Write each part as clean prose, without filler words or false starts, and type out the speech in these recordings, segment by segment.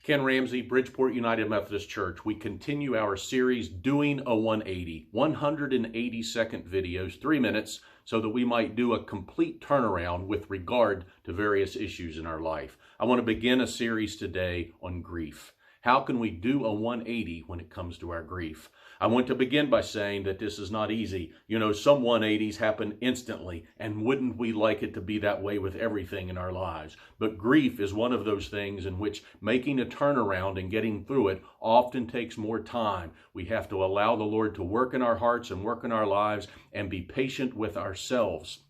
Ken Ramsey, Bridgeport United Methodist Church. We continue our series, Doing a 180, 180-second videos, 3 minutes, so that we might do a complete turnaround with regard to various issues in our life. I want to begin a series today on grief. How can we do a 180 when it comes to our grief? I want to begin by saying that this is not easy. You know, some 180s happen instantly, and wouldn't we like it to be that way with everything in our lives? But grief is one of those things in which making a turnaround and getting through it often takes more time. We have to allow the Lord to work in our hearts and work in our lives and be patient with ourselves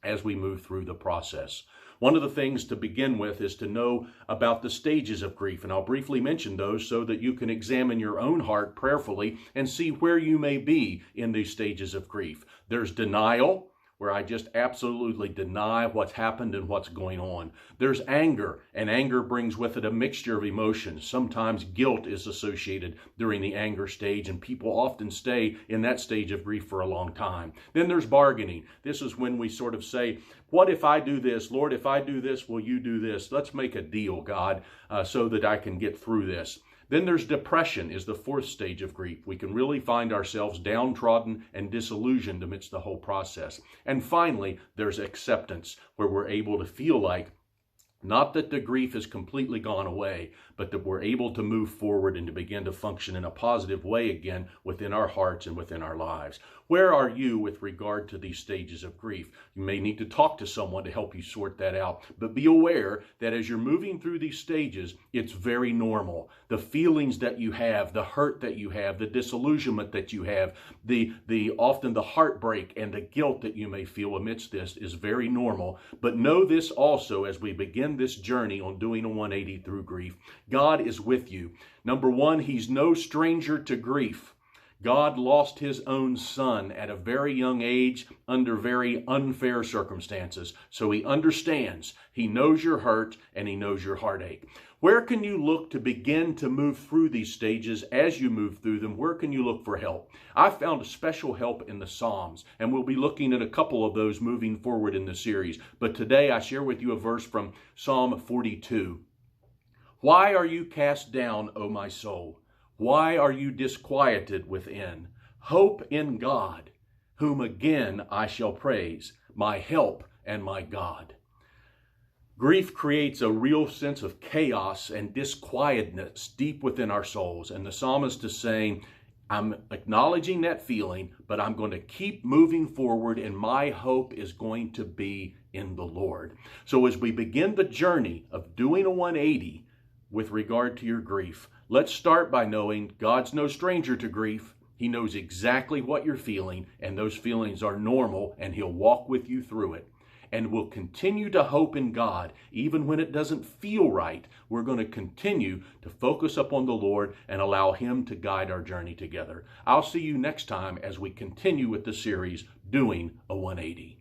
as we move through the process. One of the things to begin with is to know about the stages of grief, and I'll briefly mention those so that you can examine your own heart prayerfully and see where you may be in these stages of grief. There's denial, where I just absolutely deny what's happened and what's going on. There's anger, and anger brings with it a mixture of emotions. Sometimes guilt is associated during the anger stage, and people often stay in that stage of grief for a long time. Then there's bargaining. This is when we sort of say, what if I do this? Lord, if I do this, will you do this? Let's make a deal, God, so that I can get through this. Then there's depression, is the fourth stage of grief. We can really find ourselves downtrodden and disillusioned amidst the whole process. And finally, there's acceptance, where we're able to feel like not that the grief has completely gone away, but that we're able to move forward and to begin to function in a positive way again within our hearts and within our lives. Where are you with regard to these stages of grief? You may need to talk to someone to help you sort that out, but be aware that as you're moving through these stages, it's very normal. The feelings that you have, the hurt that you have, the disillusionment that you have, often the heartbreak and the guilt that you may feel amidst this is very normal. But know this also, as we begin this journey on doing a 180 through grief, God is with you. Number one, He's no stranger to grief. God lost His own Son at a very young age under very unfair circumstances. So He understands. He knows your hurt and He knows your heartache. Where can you look to begin to move through these stages as you move through them? Where can you look for help? I found a special help in the Psalms, and we'll be looking at a couple of those moving forward in the series. But today I share with you a verse from Psalm 42. Why are you cast down, O my soul? Why are you disquieted within? Hope in God, whom again I shall praise, my help and my God. Grief creates a real sense of chaos and disquietness deep within our souls. And the psalmist is saying, I'm acknowledging that feeling, but I'm going to keep moving forward, and my hope is going to be in the Lord. So as we begin the journey of doing a 180 with regard to your grief, let's start by knowing God's no stranger to grief. He knows exactly what you're feeling, and those feelings are normal, and He'll walk with you through it. And we'll continue to hope in God, even when it doesn't feel right. We're going to continue to focus upon the Lord and allow Him to guide our journey together. I'll see you next time as we continue with the series, Doing a 180.